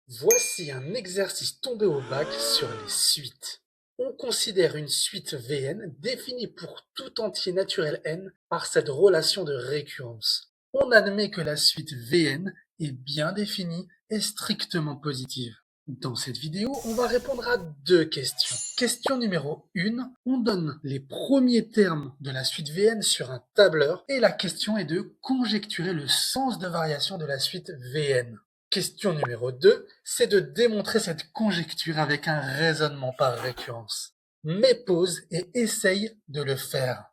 Voici un exercice tombé au bac sur les suites. On considère une suite Vn définie pour tout entier naturel n par cette relation de récurrence. On admet que la suite Vn est bien définie et strictement positive. Dans cette vidéo, on va répondre à deux questions. Question numéro 1, on donne les premiers termes de la suite Vn sur un tableur et la question est de conjecturer le sens de variation de la suite Vn. Question numéro 2, c'est de démontrer cette conjecture avec un raisonnement par récurrence. Mets pause et essaye de le faire.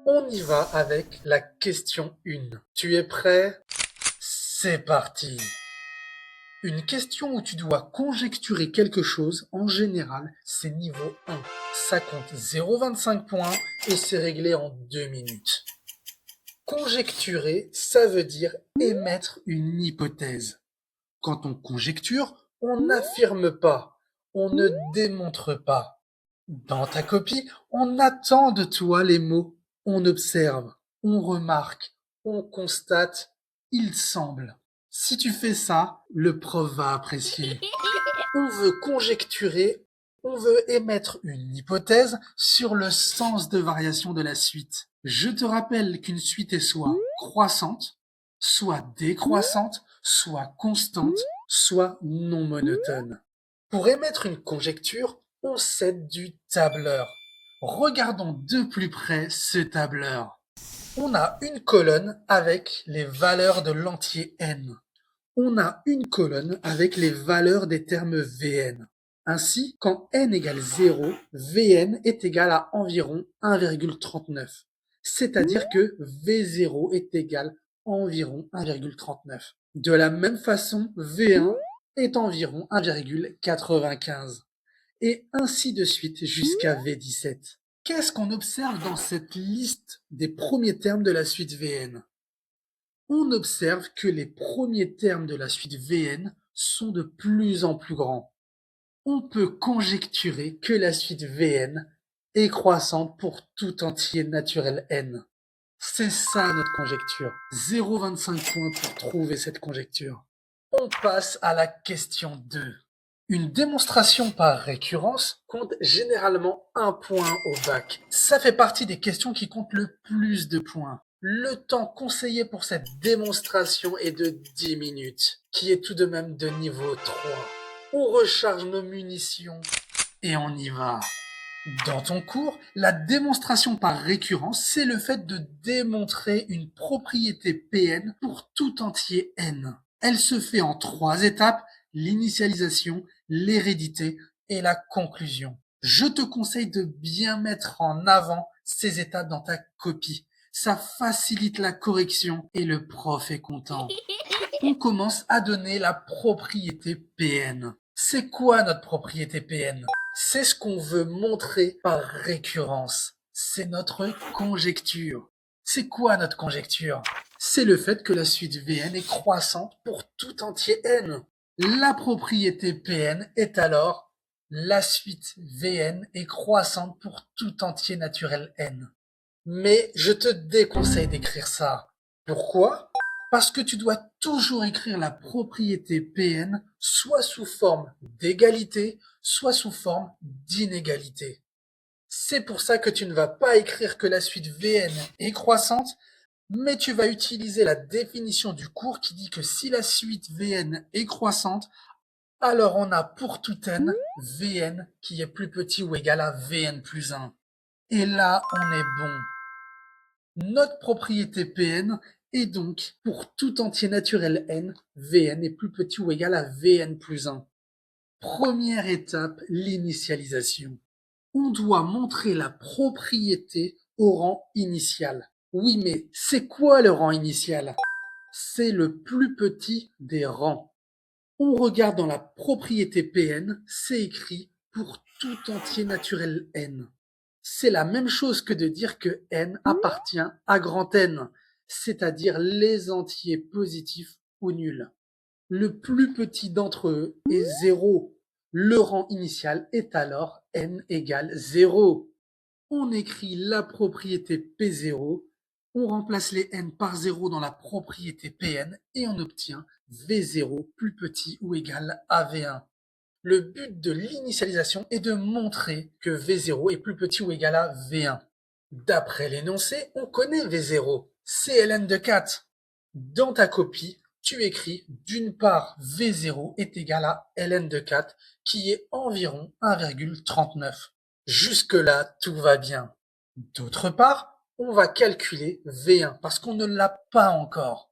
On y va avec la question 1. Tu es prêt? C'est parti! Une question où tu dois conjecturer quelque chose, en général, c'est niveau 1. Ça compte 0,25 points et c'est réglé en 2 minutes. Conjecturer, ça veut dire émettre une hypothèse. Quand on conjecture, on n'affirme pas, on ne démontre pas. Dans ta copie, on attend de toi les mots, on observe, on remarque, on constate, il semble. Si tu fais ça, le prof va apprécier. On veut conjecturer, on veut émettre une hypothèse sur le sens de variation de la suite. Je te rappelle qu'une suite est soit croissante, soit décroissante, soit constante, soit non monotone. Pour émettre une conjecture, on s'aide du tableur. Regardons de plus près ce tableur. On a une colonne avec les valeurs de l'entier n. On a une colonne avec les valeurs des termes Vn. Ainsi, quand n égale 0, Vn est égal à environ 1,39. C'est-à-dire que V0 est égal à environ 1,39. De la même façon, V1 est environ 1,95. Et ainsi de suite jusqu'à V17. Qu'est-ce qu'on observe dans cette liste des premiers termes de la suite Vn? On observe que les premiers termes de la suite Vn sont de plus en plus grands. On peut conjecturer que la suite Vn est croissante pour tout entier naturel n. C'est ça notre conjecture. 0,25 points pour trouver cette conjecture. On passe à la question 2. Une démonstration par récurrence compte généralement 1 point au bac. Ça fait partie des questions qui comptent le plus de points. Le temps conseillé pour cette démonstration est de 10 minutes, qui est tout de même de niveau 3. On recharge nos munitions et on y va. Dans ton cours, la démonstration par récurrence, c'est le fait de démontrer une propriété Pn pour tout entier n. Elle se fait en 3 étapes, l'initialisation, l'hérédité et la conclusion. Je te conseille de bien mettre en avant ces étapes dans ta copie. Ça facilite la correction et le prof est content. On commence à donner la propriété Pn. C'est quoi notre propriété Pn? C'est ce qu'on veut montrer par récurrence. C'est notre conjecture. C'est quoi notre conjecture? C'est le fait que la suite Vn est croissante pour tout entier n. La propriété Pn est alors la suite Vn est croissante pour tout entier naturel n. Mais je te déconseille d'écrire ça. Pourquoi? Parce que tu dois toujours écrire la propriété Pn soit sous forme d'égalité, soit sous forme d'inégalité. C'est pour ça que tu ne vas pas écrire que la suite Vn est croissante, mais tu vas utiliser la définition du cours qui dit que si la suite Vn est croissante, alors on a pour tout n, Vn qui est plus petit ou égal à Vn plus 1. Et là, on est bon. Notre propriété Pn est donc, pour tout entier naturel n, Vn est plus petit ou égal à Vn plus 1. Première étape, l'initialisation. On doit montrer la propriété au rang initial. Oui, mais c'est quoi le rang initial? C'est le plus petit des rangs. On regarde dans la propriété Pn, c'est écrit pour tout entier naturel n. C'est la même chose que de dire que n appartient à grand N, c'est-à-dire les entiers positifs ou nuls. Le plus petit d'entre eux est 0. Le rang initial est alors n égale 0. On écrit la propriété P0 On remplace les n par 0 dans la propriété Pn et on obtient V0 plus petit ou égal à V1. Le but de l'initialisation est de montrer que V0 est plus petit ou égal à V1. D'après l'énoncé, on connaît V0, c'est ln de 4. Dans ta copie, tu écris d'une part V0 est égal à ln de 4 qui est environ 1,39. Jusque-là, tout va bien. D'autre part, on va calculer V1 parce qu'on ne l'a pas encore.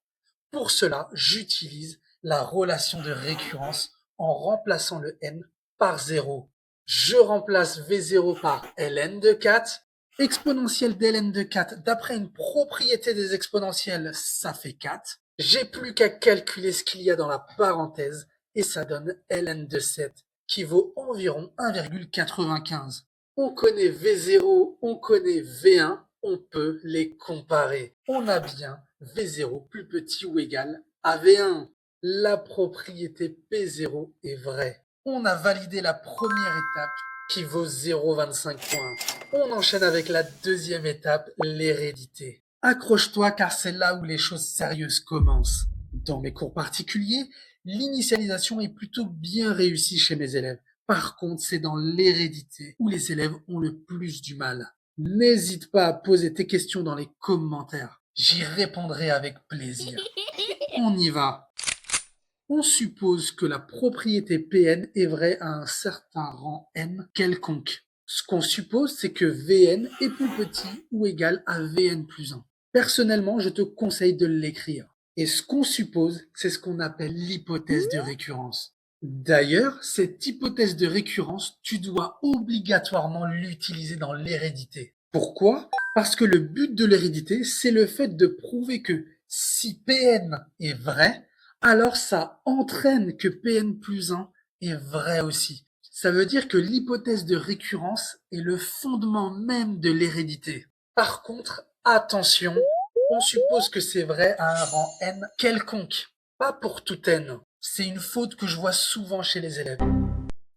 Pour cela, j'utilise la relation de récurrence en remplaçant le n par 0. Je remplace V0 par ln de 4. Exponentielle d'ln de 4, d'après une propriété des exponentielles, ça fait 4. J'ai plus qu'à calculer ce qu'il y a dans la parenthèse et ça donne ln de 7 qui vaut environ 1,95. On connaît V0, on connaît V1, on peut les comparer. On a bien V0 plus petit ou égal à V1. La propriété P0 est vraie. On a validé la première étape qui vaut 0,25 points. On enchaîne avec la deuxième étape, l'hérédité. Accroche-toi car c'est là où les choses sérieuses commencent. Dans mes cours particuliers, l'initialisation est plutôt bien réussie chez mes élèves. Par contre, c'est dans l'hérédité où les élèves ont le plus du mal. N'hésite pas à poser tes questions dans les commentaires. J'y répondrai avec plaisir. On y va. On suppose que la propriété Pn est vraie à un certain rang n quelconque. Ce qu'on suppose, c'est que Vn est plus petit ou égal à Vn plus 1. Personnellement, je te conseille de l'écrire. Et ce qu'on suppose, c'est ce qu'on appelle l'hypothèse de récurrence. D'ailleurs, cette hypothèse de récurrence, tu dois obligatoirement l'utiliser dans l'hérédité. Pourquoi? Parce que le but de l'hérédité, c'est le fait de prouver que si Pn est vrai, alors ça entraîne que Pn plus 1 est vrai aussi. Ça veut dire que l'hypothèse de récurrence est le fondement même de l'hérédité. Par contre, attention, on suppose que c'est vrai à un rang n quelconque, pas pour tout n. C'est une faute que je vois souvent chez les élèves.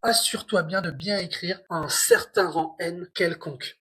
Assure-toi bien de bien écrire à un certain rang n quelconque.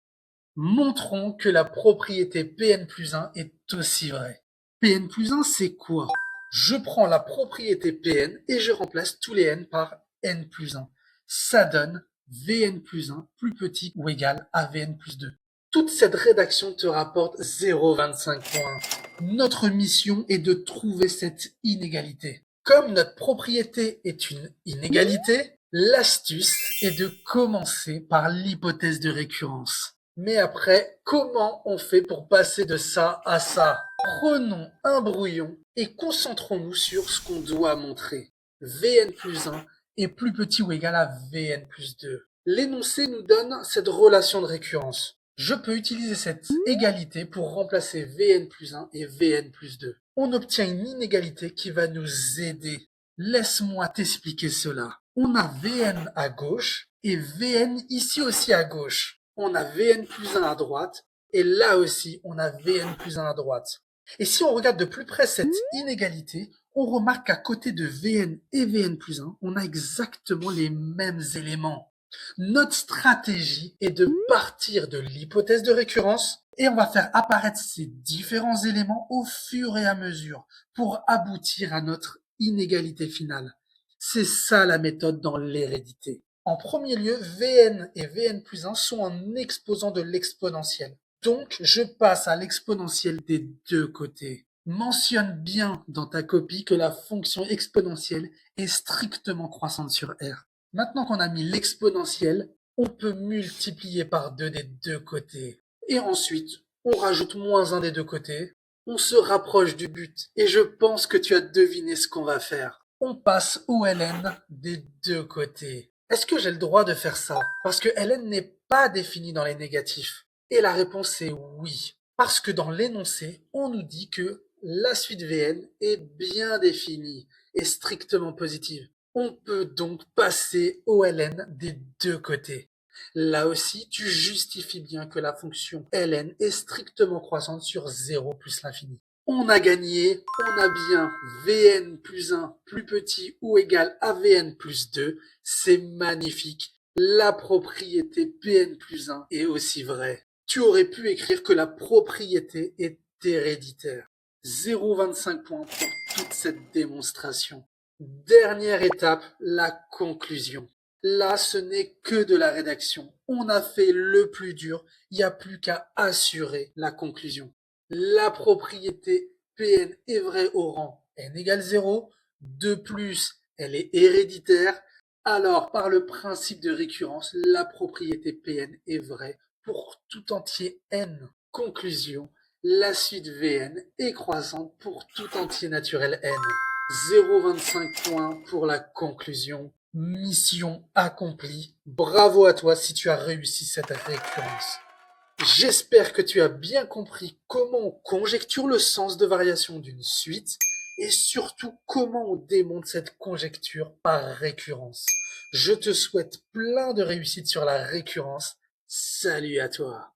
Montrons que la propriété Pn plus 1 est aussi vraie. Pn plus 1, c'est quoi? Je prends la propriété Pn et je remplace tous les n par n plus 1. Ça donne Vn plus 1 plus petit ou égal à Vn plus 2. Toute cette rédaction te rapporte 0,25 points. Notre mission est de trouver cette inégalité. Comme notre propriété est une inégalité, l'astuce est de commencer par l'hypothèse de récurrence. Mais après, comment on fait pour passer de ça à ça? Prenons un brouillon et concentrons-nous sur ce qu'on doit montrer. Vn plus 1 est plus petit ou égal à Vn plus 2. L'énoncé nous donne cette relation de récurrence. Je peux utiliser cette égalité pour remplacer Vn plus 1 et Vn plus 2. On obtient une inégalité qui va nous aider. Laisse-moi t'expliquer cela. On a Vn à gauche et Vn ici aussi à gauche. On a Vn plus 1 à droite et là aussi on a Vn plus 1 à droite. Et si on regarde de plus près cette inégalité, on remarque qu'à côté de Vn et Vn plus 1, on a exactement les mêmes éléments. Notre stratégie est de partir de l'hypothèse de récurrence et on va faire apparaître ces différents éléments au fur et à mesure pour aboutir à notre inégalité finale. C'est ça la méthode dans l'hérédité. En premier lieu, Vn et Vn plus 1 sont un exposant de l'exponentielle. Donc, je passe à l'exponentielle des deux côtés. Mentionne bien dans ta copie que la fonction exponentielle est strictement croissante sur R. Maintenant qu'on a mis l'exponentielle, on peut multiplier par 2 des deux côtés. Et ensuite, on rajoute moins 1 des deux côtés. On se rapproche du but. Et je pense que tu as deviné ce qu'on va faire. On passe au ln des deux côtés. Est-ce que j'ai le droit de faire ça? Parce que ln n'est pas défini dans les négatifs. Et la réponse est oui. Parce que dans l'énoncé, on nous dit que la suite Vn est bien définie et strictement positive. On peut donc passer au ln des deux côtés. Là aussi, tu justifies bien que la fonction ln est strictement croissante sur 0 plus l'infini. On a gagné, on a bien Vn plus 1 plus petit ou égal à Vn plus 2. C'est magnifique. La propriété Pn plus 1 est aussi vraie. Tu aurais pu écrire que la propriété est héréditaire. 0,25 points pour toute cette démonstration. Dernière étape, la conclusion. Là, ce n'est que de la rédaction. On a fait le plus dur, il n'y a plus qu'à assurer la conclusion. La propriété Pn est vraie au rang n égale 0. De plus, elle est héréditaire. Alors, par le principe de récurrence, la propriété Pn est vraie pour tout entier n. Conclusion, la suite Vn est croissante pour tout entier naturel n. 0,25 points pour la conclusion. Mission accomplie. Bravo à toi si tu as réussi cette récurrence. J'espère que tu as bien compris comment on conjecture le sens de variation d'une suite et surtout comment on démontre cette conjecture par récurrence. Je te souhaite plein de réussite sur la récurrence. Salut à toi!